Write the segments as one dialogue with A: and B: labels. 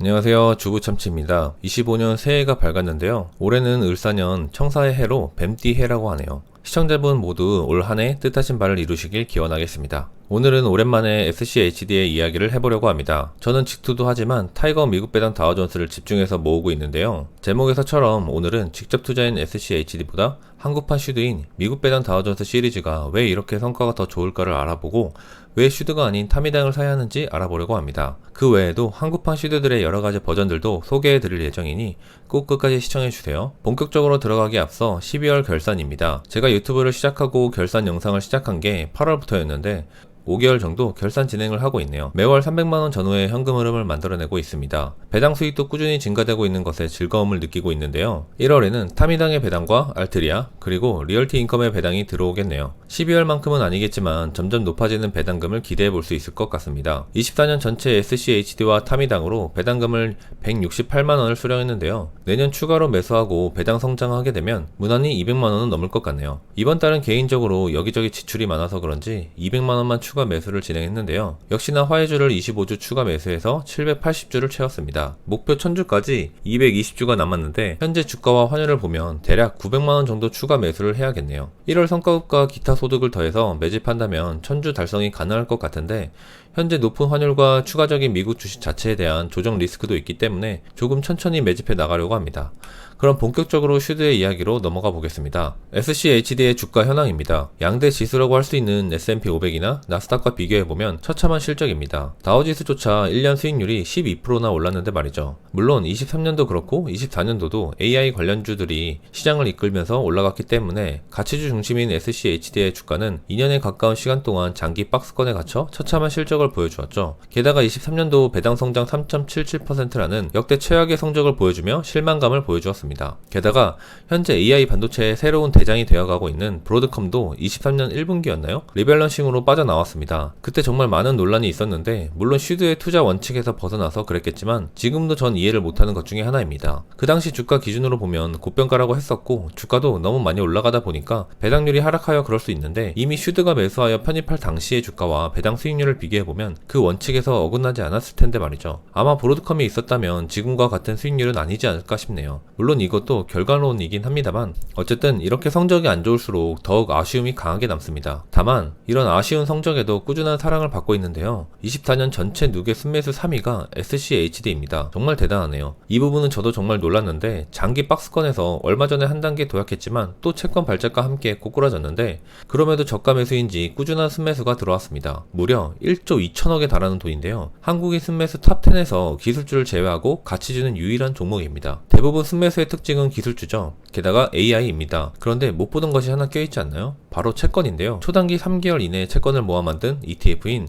A: 안녕하세요. 주부참치입니다. 25년 새해가 밝았는데요. 올해는 을사년 청사의 해로 뱀띠 해라고 하네요. 시청자분 모두 올 한해 뜻하신 바를 이루시길 기원하겠습니다. 오늘은 오랜만에 SCHD의 이야기를 해보려고 합니다. 저는 직투도 하지만 타이거 미국 배당 다우존스를 집중해서 모으고 있는데요. 제목에서처럼 오늘은 직접 투자인 SCHD보다 한국판 슈드인 미국 배당 다우존스 시리즈가 왜 이렇게 성과가 더 좋을까를 알아보고 왜 슈드가 아닌 타미당을 사야 하는지 알아보려고 합니다. 그 외에도 한국판 슈드들의 여러가지 버전들도 소개해드릴 예정이니 꼭 끝까지 시청해주세요. 본격적으로 들어가기 앞서 12월 결산입니다. 제가 유튜브를 시작하고 결산 영상을 시작한 게 8월부터였는데 5개월 정도 결산 진행을 하고 있네요. 매월 300만원 전후의 현금 흐름을 만들어내고 있습니다. 배당 수익도 꾸준히 증가되고 있는 것에 즐거움을 느끼고 있는데요. 1월에는 타미당의 배당과 알트리아 그리고 리얼티 인컴의 배당이 들어오겠네요. 12월만큼은 아니겠지만 점점 높아지는 배당금을 기대해 볼 수 있을 것 같습니다. 24년 전체 SCHD와 타미당으로 배당금을 168만원을 수령했는데요. 내년 추가로 매수하고 배당 성장하게 되면 무난히 200만원은 넘을 것 같네요. 이번 달은 개인적으로 여기저기 지출이 많아서 그런지 200만원만 추가 매수를 진행했는데요. 역시나 화해주를 25주 추가 매수해서 780주를 채웠습니다. 목표 1000주까지 220주가 남았는데 현재 주가와 환율을 보면 대략 900만원 정도 추가 매수를 해야겠네요. 1월 성과급과 기타 소득을 더해서 매집한다면 1000주 달성이 가능할 것 같은데 현재 높은 환율과 추가적인 미국 주식 자체에 대한 조정 리스크도 있기 때문에 조금 천천히 매집해 나가려고 합니다. 그럼 본격적으로 슈드의 이야기로 넘어가 보겠습니다. SCHD의 주가 현황입니다. 양대 지수라고 할 수 있는 S&P 500이나 나스닥과 비교해보면 처참한 실적입니다. 다우지수조차 1년 수익률이 12%나 올랐는데 말이죠. 물론 23년도 그렇고 24년도도 AI 관련주들이 시장을 이끌면서 올라갔기 때문에 가치주 중심인 SCHD의 주가는 2년에 가까운 시간 동안 장기 박스권에 갇혀 처참한 실적을 보여주었죠. 게다가 23년도 배당 성장 3.77%라는 역대 최악의 성적을 보여주며 실망감을 보여주었습니다. 게다가 현재 AI 반도체의 새로운 대장이 되어가고 있는 브로드컴도 23년 1분기였나요? 리밸런싱으로 빠져나왔습니다. 그때 정말 많은 논란이 있었는데 물론 슈드의 투자 원칙에서 벗어나서 그랬겠지만 지금도 전 이해를 못하는 것 중에 하나입니다. 그 당시 주가 기준으로 보면 고평가라고 했었고 주가도 너무 많이 올라가다 보니까 배당률이 하락하여 그럴 수 있는데 이미 슈드가 매수하여 편입할 당시의 주가와 배당 수익률을 비교해보면 그 원칙에서 어긋나지 않았을 텐데 말이죠. 아마 브로드컴이 있었다면 지금과 같은 수익률은 아니지 않을까 싶네요. 물론 이것도 결과론이긴 합니다만 어쨌든 이렇게 성적이 안 좋을수록 더욱 아쉬움이 강하게 남습니다. 다만 이런 아쉬운 성적에도 꾸준한 사랑을 받고 있는데요. 24년 전체 누계 순매수 3위가 SCHD입니다. 정말 대단하네요. 이 부분은 저도 정말 놀랐는데 장기 박스권에서 얼마 전에 한 단계 도약했지만 또 채권 발작과 함께 꼬꾸라졌는데 그럼에도 저가 매수인지 꾸준한 순매수가 들어왔습니다. 무려 1조 2천억에 달하는 돈인데요. 한국인 순매수 탑10에서 기술주를 제외하고 가치주는 유일한 종목입니다. 대부분 순매수의 특징은 기술주죠. 게다가 AI입니다. 그런데 못 보던 것이 하나 껴있지 않나요? 바로 채권인데요. 초단기 3개월 이내에 채권을 모아 만든 ETF인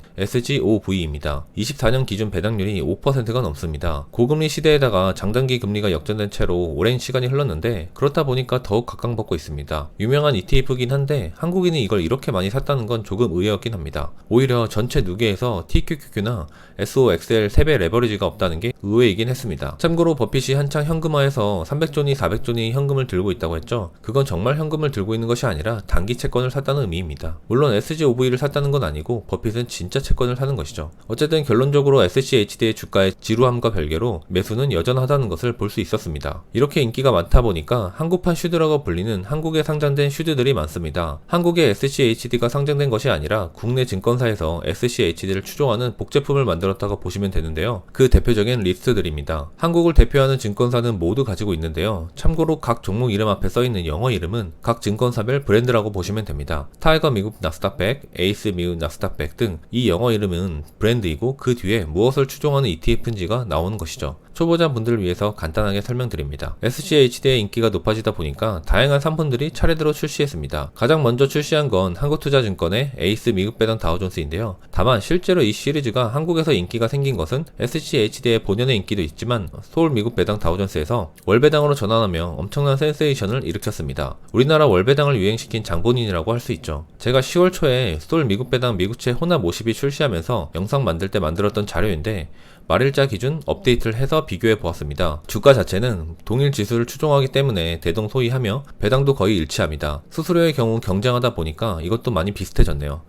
A: SGOV입니다. 24년 기준 배당률이 5%가 넘습니다. 고금리 시대에다가 장단기 금리가 역전된 채로 오랜 시간이 흘렀는데 그렇다 보니까 더욱 각광받고 있습니다. 유명한 ETF긴 한데 한국인이 이걸 이렇게 많이 샀다는 건 조금 의외였긴 합니다. 오히려 전체 누계에서 TQQQ나 SOXL 3배 레버리지가 없다는 게 의외이긴 했습니다. 참고로 버핏이 한창 현금화해서 300조니 400조니 현금을 들고 있다고 했죠. 그건 정말 현금을 들고 있는 것이 아니라 단기 채권을 샀다는 의미입니다. 물론 SGOV를 샀다는 건 아니고 버핏은 진짜 채권을 사는 것이죠. 어쨌든 결론적으로 SCHD의 주가의 지루함과 별개로 매수는 여전하다는 것을 볼 수 있었습니다. 이렇게 인기가 많다 보니까 한국판 슈드라고 불리는 한국에 상장된 슈드들이 많습니다. 한국에 SCHD가 상장된 것이 아니라 국내 증권사에서 SCHD를 추종하는 복제품을 만들었다고 보시면 되는데요. 그 대표적인 리스트들입니다. 한국을 대표하는 증권사는 모두 가지고 있는데요. 참고로 각 종목 이름 앞에 써있는 영어 이름은 각 증권사별 브랜드라고 보시면 됩니다. 타이거 미국 나스닥백, 에이스 미국 나스닥백 등 이 영어 이름은 브랜드이고 그 뒤에 무엇을 추종하는 ETF인지가 나오는 것이죠. 초보자 분들을 위해서 간단하게 설명드립니다. SCHD의 인기가 높아지다 보니까 다양한 상품들이 차례대로 출시했습니다. 가장 먼저 출시한 건 한국투자증권의 에이스 미국 배당 다우존스인데요. 다만 실제로 이 시리즈가 한국에서 인기가 생긴 것은 SCHD의 본연의 인기도 있지만 서울 미국 배당 다우존스에서 월배당으로 전환하며 엄청난 센세이션을 일으켰습니다. 우리나라 월배당을 유행시킨 장본인이라고 할 수 있죠. 제가 10월 초에 서울 미국 배당 미국채 혼합 50이 출시하면서 영상 만들 때 만들었던 자료인데 말일자 기준 업데이트를 해서 비교해 보았습니다. 주가 자체는 동일 지수를 추종하기 때문에 대동소이하며 배당도 거의 일치합니다. 수수료의 경우 경쟁하다 보니까 이것도 많이 비슷해졌네요.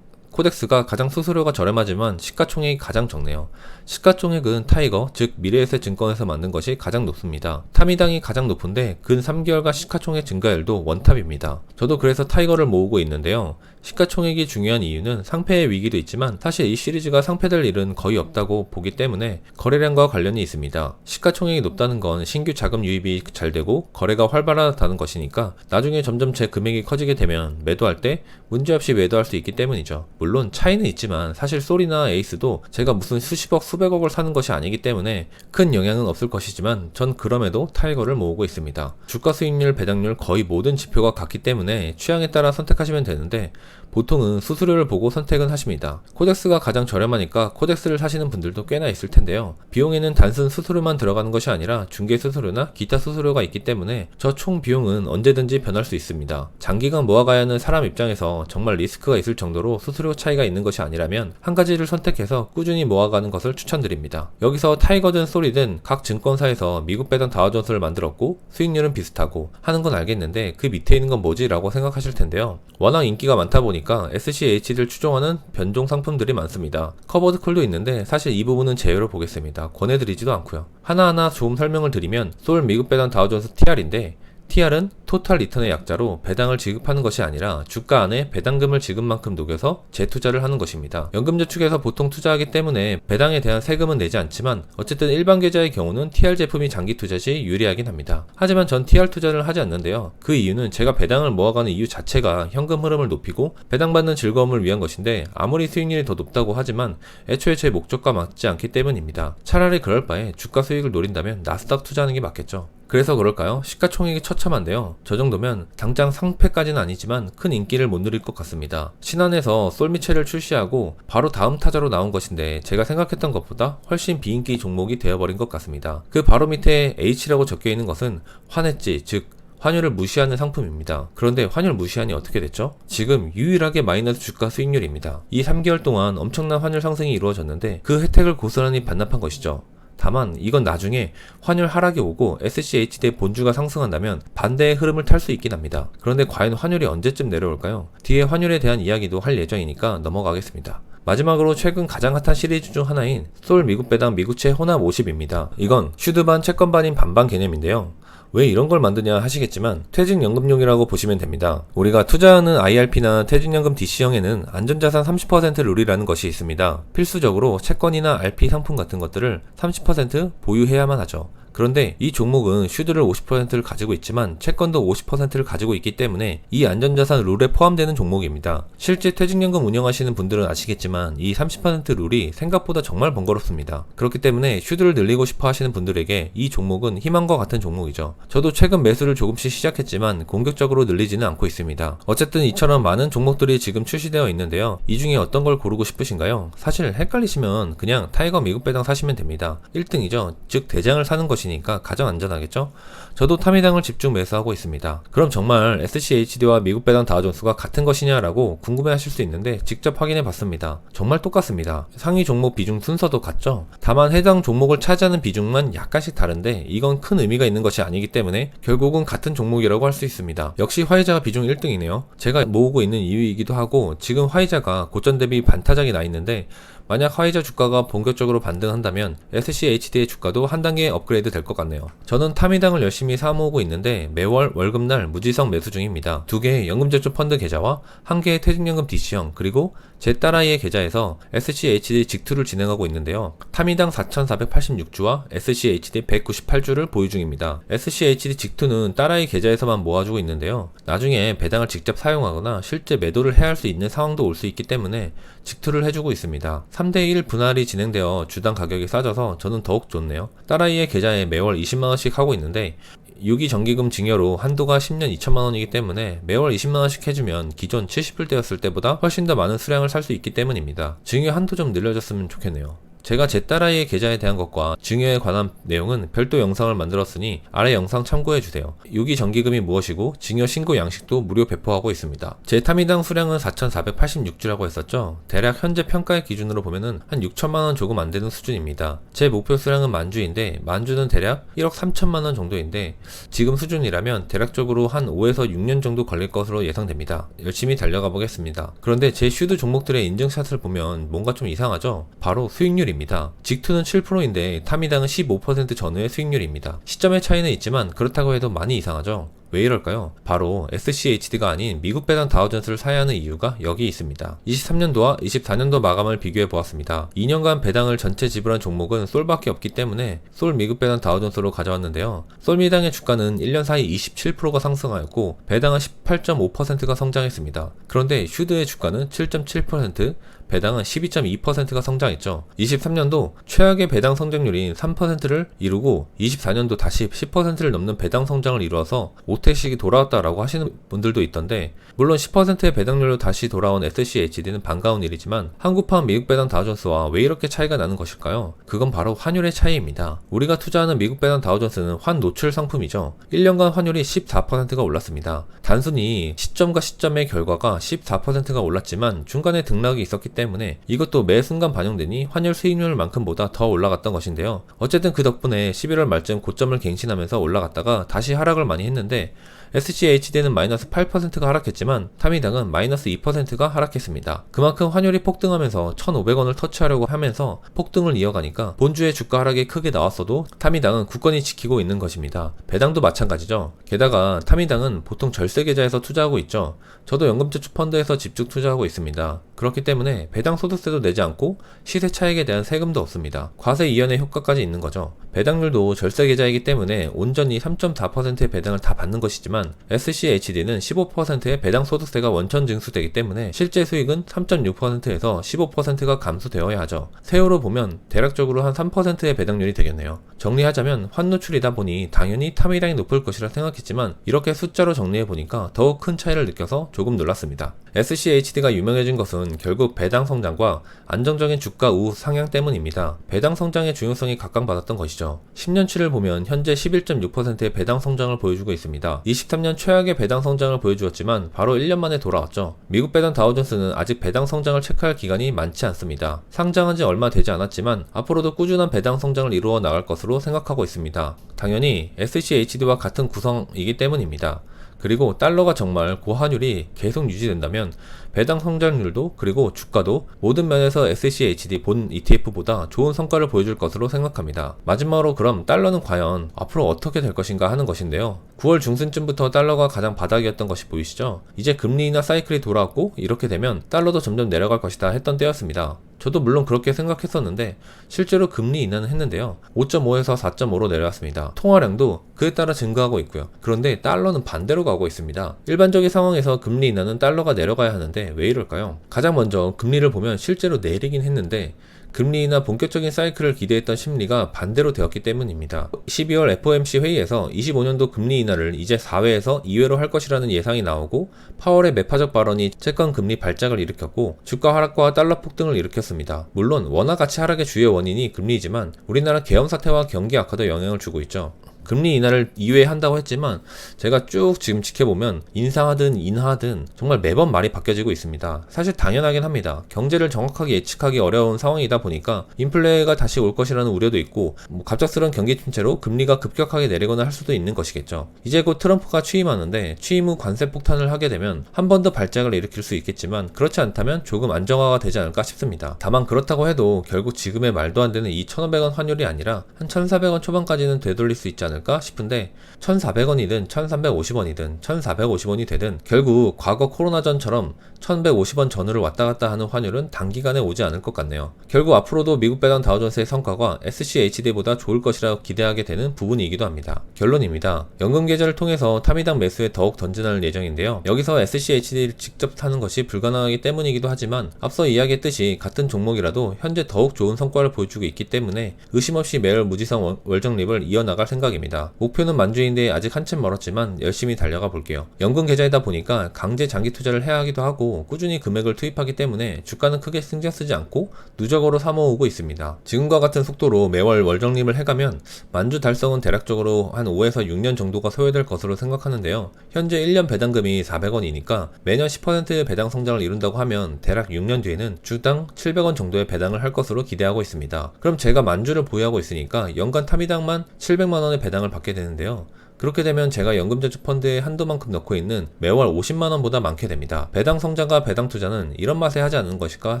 A: 코덱스가 가장 수수료가 저렴하지만 시가총액이 가장 적네요. 시가총액은 타이거, 즉 미래에셋증권에서 만든 것이 가장 높습니다. 타미당이 가장 높은데 근 3개월간 시가총액 증가율도 원탑입니다. 저도 그래서 타이거를 모으고 있는데요. 시가총액이 중요한 이유는 상패의 위기도 있지만 사실 이 시리즈가 상패될 일은 거의 없다고 보기 때문에 거래량과 관련이 있습니다. 시가총액이 높다는 건 신규 자금 유입이 잘 되고 거래가 활발하다는 것이니까 나중에 점점 제 금액이 커지게 되면 매도할 때 문제없이 매도할 수 있기 때문이죠. 물론 차이는 있지만 사실 솔이나 에이스도 제가 무슨 수십억 수백억을 사는 것이 아니기 때문에 큰 영향은 없을 것이지만 전 그럼에도 타이거를 모으고 있습니다. 주가 수익률, 배당률 거의 모든 지표가 같기 때문에 취향에 따라 선택하시면 되는데 보통은 수수료를 보고 선택은 하십니다. 코덱스가 가장 저렴하니까 코덱스를 사시는 분들도 꽤나 있을 텐데요. 비용에는 단순 수수료만 들어가는 것이 아니라 중개 수수료나 기타 수수료가 있기 때문에 저 총 비용은 언제든지 변할 수 있습니다. 장기간 모아가야 하는 사람 입장에서 정말 리스크가 있을 정도로 수수료 차이가 있는 것이 아니라면 한 가지를 선택해서 꾸준히 모아가는 것을 추천드립니다. 여기서 타이거든 솔이든 각 증권사에서 미국 배당 다우존스를 만들었고 수익률은 비슷하고 하는 건 알겠는데 그 밑에 있는 건 뭐지? 라고 생각하실 텐데요. 워낙 인기가 많다 보니까 SCH를 추종하는 변종 상품들이 많습니다. 커버드 콜도 있는데 사실 이 부분은 제외로 보겠습니다. 권해드리지도 않고요. 하나하나 조금 설명을 드리면 솔 미국 배당 다우존스 TR인데 TR은 토탈 리턴의 약자로 배당을 지급하는 것이 아니라 주가 안에 배당금을 지급만큼 녹여서 재투자를 하는 것입니다. 연금저축에서 보통 투자하기 때문에 배당에 대한 세금은 내지 않지만 어쨌든 일반 계좌의 경우는 TR 제품이 장기 투자 시 유리하긴 합니다. 하지만 전 TR 투자를 하지 않는데요. 그 이유는 제가 배당을 모아가는 이유 자체가 현금 흐름을 높이고 배당받는 즐거움을 위한 것인데 아무리 수익률이 더 높다고 하지만 애초에 제 목적과 맞지 않기 때문입니다. 차라리 그럴 바에 주가 수익을 노린다면 나스닥 투자하는 게 맞겠죠. 그래서 그럴까요? 시가총액이 처참한데요. 저 정도면 당장 상패까지는 아니지만 큰 인기를 못 누릴 것 같습니다. 신한에서 솔미첼을 출시하고 바로 다음 타자로 나온 것인데 제가 생각했던 것보다 훨씬 비인기 종목이 되어버린 것 같습니다. 그 바로 밑에 H라고 적혀 있는 것은 환해지, 즉 환율을 무시하는 상품입니다. 그런데 환율 무시하니 어떻게 됐죠? 지금 유일하게 마이너스 주가 수익률입니다. 이 3개월 동안 엄청난 환율 상승이 이루어졌는데 그 혜택을 고스란히 반납한 것이죠. 다만 이건 나중에 환율 하락이 오고 SCHD의 본주가 상승한다면 반대의 흐름을 탈 수 있긴 합니다. 그런데 과연 환율이 언제쯤 내려올까요? 뒤에 환율에 대한 이야기도 할 예정이니까 넘어가겠습니다. 마지막으로 최근 가장 핫한 시리즈 중 하나인 솔 미국 배당 미국채 혼합 50입니다. 이건 슈드반 채권반인 반반 개념인데요. 왜 이런 걸 만드냐 하시겠지만 퇴직연금용이라고 보시면 됩니다. 우리가 투자하는 IRP나 퇴직연금 DC형에는 안전자산 30% 룰이라는 것이 있습니다. 필수적으로 채권이나 RP 상품 같은 것들을 30% 보유해야만 하죠. 그런데 이 종목은 슈드를 50%를 가지고 있지만 채권도 50%를 가지고 있기 때문에 이 안전자산 룰에 포함되는 종목입니다. 실제 퇴직연금 운영하시는 분들은 아시겠지만 이 30% 룰이 생각보다 정말 번거롭습니다. 그렇기 때문에 슈드를 늘리고 싶어 하시는 분들에게 이 종목은 희망과 같은 종목이죠. 저도 최근 매수를 조금씩 시작했지만 공격적으로 늘리지는 않고 있습니다. 어쨌든 이처럼 많은 종목들이 지금 출시되어 있는데요. 이 중에 어떤 걸 고르고 싶으신가요? 사실 헷갈리시면 그냥 타이거 미국 배당 사시면 됩니다. 1등이죠. 즉 대장을 사는 것이니까 가장 안전하겠죠? 저도 타미당을 집중 매수하고 있습니다. 그럼 정말 SCHD와 미국 배당 다우존스가 같은 것이냐라고 궁금해하실 수 있는데 직접 확인해 봤습니다. 정말 똑같습니다. 상위 종목 비중 순서도 같죠? 다만 해당 종목을 차지하는 비중만 약간씩 다른데 이건 큰 의미가 있는 것이 아니기 때문에 결국은 같은 종목이라고 할 수 있습니다. 역시 화이자가 비중 1등이네요. 제가 모으고 있는 이유이기도 하고 지금 화이자가 고점 대비 반타작이 나 있는데 만약 화이자 주가가 본격적으로 반등한다면 SCHD의 주가도 한 단계 업그레이드 될 것 같네요. 저는 타미당을 열심히 사모으고 있는데 매월 월급날 무지성 매수 중입니다. 2개의 연금저축 펀드 계좌와 1개의 퇴직연금 DC형 그리고 제 딸아이의 계좌에서 SCHD 직투를 진행하고 있는데요. 타미당 4,486주와 SCHD 198주를 보유 중입니다. SCHD 직투는 딸아이 계좌에서만 모아주고 있는데요. 나중에 배당을 직접 사용하거나 실제 매도를 해야 할 수 있는 상황도 올 수 있기 때문에 직투를 해주고 있습니다. 3대1 분할이 진행되어 주당 가격이 싸져서 저는 더욱 좋네요. 딸아이의 계좌에 매월 20만원씩 하고 있는데 유기정기금 증여로 한도가 10년 2천만원이기 때문에 매월 20만원씩 해주면 기존 70불대였을 때보다 훨씬 더 많은 수량을 살 수 있기 때문입니다. 증여 한도 좀 늘려줬으면 좋겠네요. 제가 제 딸아이의 계좌에 대한 것과 증여에 관한 내용은 별도 영상을 만들었으니 아래 영상 참고해주세요. 유기 정기금이 무엇이고 증여 신고 양식도 무료 배포하고 있습니다. 제 타미당 수량은 4,486주라고 했었죠. 대략 현재 평가의 기준으로 보면은 한 6천만원 조금 안되는 수준입니다. 제 목표 수량은 만주인데 만주는 대략 1억 3천만원 정도인데 지금 수준이라면 대략적으로 한 5에서 6년 정도 걸릴 것으로 예상됩니다. 열심히 달려가 보겠습니다. 그런데 제 슈드 종목들의 인증샷을 보면 뭔가 좀 이상하죠? 바로 수익률입니다. 직투는 7%인데 타미당은 15% 전후의 수익률입니다. 시점의 차이는 있지만 그렇다고 해도 많이 이상하죠? 왜 이럴까요? 바로 SCHD가 아닌 미국 배당 다우존스를 사야 하는 이유가 여기 있습니다. 23년도와 24년도 마감을 비교해 보았습니다. 2년간 배당을 전체 지불한 종목은 솔밖에 없기 때문에 솔 미국 배당 다우존스로 가져왔는데요. 솔 미당의 주가는 1년 사이 27%가 상승하였고 배당은 18.5%가 성장했습니다. 그런데 슈드의 주가는 7.7%, 배당은 12.2%가 성장했죠. 23년도 최악의 배당 성장률인 3%를 이루고 24년도 다시 10%를 넘는 배당 성장을 이루어서 오택식이 돌아왔다라고 하시는 분들도 있던데, 물론 10%의 배당률로 다시 돌아온 SCHD는 반가운 일이지만 한국판 미국 배당 다우존스와 왜 이렇게 차이가 나는 것일까요? 그건 바로 환율의 차이입니다. 우리가 투자하는 미국 배당 다우존스는 환 노출 상품이죠. 1년간 환율이 14%가 올랐습니다. 단순히 시점과 시점의 결과가 14%가 올랐지만 중간에 등락이 있었기 때문에 이것도 매 순간 반영되니 환율 수익률만큼보다 더 올라갔던 것인데요. 어쨌든 그 덕분에 11월 말쯤 고점을 갱신하면서 올라갔다가 다시 하락을 많이 했는데 SCHD는 마이너스 8%가 하락했지만 타미당은 마이너스 2%가 하락했습니다. 그만큼 환율이 폭등하면서 1,500원을 터치하려고 하면서 폭등을 이어가니까 본주의 주가 하락이 크게 나왔어도 타미당은 굳건히 지키고 있는 것입니다. 배당도 마찬가지죠. 게다가 타미당은 보통 절세 계좌에서 투자하고 있죠. 저도 연금저축 펀드에서 집중 투자하고 있습니다. 그렇기 때문에 배당 소득세도 내지 않고 시세 차익에 대한 세금도 없습니다. 과세 이연의 효과까지 있는 거죠. 배당률도 절세 계좌이기 때문에 온전히 3.4%의 배당을 다 받는 것이지만 SCHD는 15%의 배당 소득세가 원천 징수되기 때문에 실제 수익은 3.6%에서 15%가 감소되어야 하죠. 세후로 보면 대략적으로 한 3%의 배당률이 되겠네요. 정리하자면 환노출이다 보니 당연히 타미당이 높을 것이라 생각했지만 이렇게 숫자로 정리해보니까 더욱 큰 차이를 느껴서 조금 놀랐습니다. SCHD가 유명해진 것은 결국 배당 성장과 안정적인 주가 우후 상향 때문입니다. 배당 성장의 중요성이 각광받았던 것이죠. 10년치를 보면 현재 11.6%의 배당 성장을 보여주고 있습니다. 23년 최악의 배당 성장을 보여주었지만 바로 1년 만에 돌아왔죠. 미국 배당 다우존스는 아직 배당 성장을 체크할 기간이 많지 않습니다. 상장한 지 얼마 되지 않았지만 앞으로도 꾸준한 배당 성장을 이루어 나갈 것으로 생각하고 있습니다. 당연히 SCHD와 같은 구성이기 때문입니다. 그리고 달러가 정말 고환율이 계속 유지된다면 배당 성장률도 그리고 주가도 모든 면에서 SCHD 본 ETF보다 좋은 성과를 보여줄 것으로 생각합니다. 마지막으로 그럼 달러는 과연 앞으로 어떻게 될 것인가 하는 것인데요. 9월 중순쯤부터 달러가 가장 바닥이었던 것이 보이시죠? 이제 금리 인하 사이클이 돌아왔고 이렇게 되면 달러도 점점 내려갈 것이다 했던 때였습니다. 저도 물론 그렇게 생각했었는데 실제로 금리 인하는 했는데요. 5.5에서 4.5로 내려왔습니다. 통화량도 그에 따라 증가하고 있고요. 그런데 달러는 반대로 가고 있습니다. 일반적인 상황에서 금리 인하는 달러가 내려가야 하는데 왜 이럴까요? 가장 먼저 금리를 보면 실제로 내리긴 했는데 금리 인하 본격적인 사이클을 기대했던 심리가 반대로 되었기 때문입니다. 12월 FOMC 회의에서 25년도 금리 인하를 이제 4회에서 2회로 할 것이라는 예상이 나오고 파월의 매파적 발언이 채권 금리 발작을 일으켰고 주가 하락과 달러 폭등을 일으켰습니다. 물론 원화 가치 하락의 주요 원인이 금리이지만 우리나라 계엄 사태와 경기 악화도 영향을 주고 있죠. 금리 인하를 2회 한다고 했지만 제가 쭉 지금 지켜보면 인상하든 인하든 정말 매번 말이 바뀌어지고 있습니다. 사실 당연하긴 합니다. 경제를 정확하게 예측하기 어려운 상황이다 보니까 인플레가 다시 올 것이라는 우려도 있고 갑작스러운 경기 침체로 금리가 급격하게 내리거나 할 수도 있는 것이겠죠. 이제 곧 트럼프가 취임하는데 취임 후 관세 폭탄을 하게 되면 한 번 더 발작을 일으킬 수 있겠지만 그렇지 않다면 조금 안정화가 되지 않을까 싶습니다. 다만 그렇다고 해도 결국 지금의 말도 안 되는 이 1,500원 환율이 아니라 한 1,400원 초반까지는 되돌릴 수 있지 않을까 싶은데 1,400원이든 1,350원이든 1,450원이 되든 결국 과거 코로나 전처럼 1,150원 전후를 왔다 갔다 하는 환율은 단기간에 오지 않을 것 같네요. 결국 앞으로도 미국 배당 다우존스의 성과가 SCHD보다 좋을 것이라 기대하게 되는 부분이기도 합니다. 결론입니다. 연금 계좌를 통해서 타미당 매수에 더욱 던진할 예정인데요. 여기서 SCHD를 직접 사는 것이 불가능하기 때문이기도 하지만 앞서 이야기했듯이 같은 종목이라도 현재 더욱 좋은 성과를 보여주고 있기 때문에 의심 없이 매월 무지성 월정립을 이어나갈 생각입니다. 됩니다. 목표는 만주인데 아직 한참 멀었지만 열심히 달려가 볼게요. 연금 계좌이다 보니까 강제 장기 투자를 해야 하기도 하고 꾸준히 금액을 투입하기 때문에 주가는 크게 신경 쓰지 않고 누적으로 사모으고 있습니다. 지금과 같은 속도로 매월 월정립을 해가면 만주 달성은 대략적으로 한 5에서 6년 정도가 소요될 것으로 생각하는데요. 현재 1년 배당금이 400원이니까 매년 10% 배당 성장을 이룬다고 하면 대략 6년 뒤에는 주당 700원 정도의 배당을 할 것으로 기대하고 있습니다. 그럼 제가 만주를 보유하고 있으니까 연간 타미당만 700만원의 배당을 받게 되는데요. 그렇게 되면 제가 연금저축펀드에 한도만큼 넣고 있는 매월 50만원보다 많게 됩니다. 배당 성장과 배당 투자는 이런 맛에 하지 않는 것일까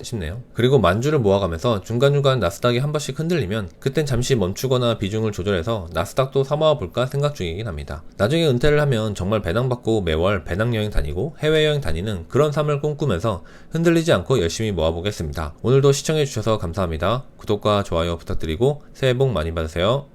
A: 싶네요. 그리고 만주를 모아가면서 중간중간 나스닥이 한 번씩 흔들리면 그땐 잠시 멈추거나 비중을 조절해서 나스닥도 사모아 볼까 생각 중이긴 합니다. 나중에 은퇴를 하면 정말 배당받고 매월 배낭여행 다니고 해외여행 다니는 그런 삶을 꿈꾸면서 흔들리지 않고 열심히 모아보겠습니다. 오늘도 시청해주셔서 감사합니다. 구독과 좋아요 부탁드리고 새해 복 많이 받으세요.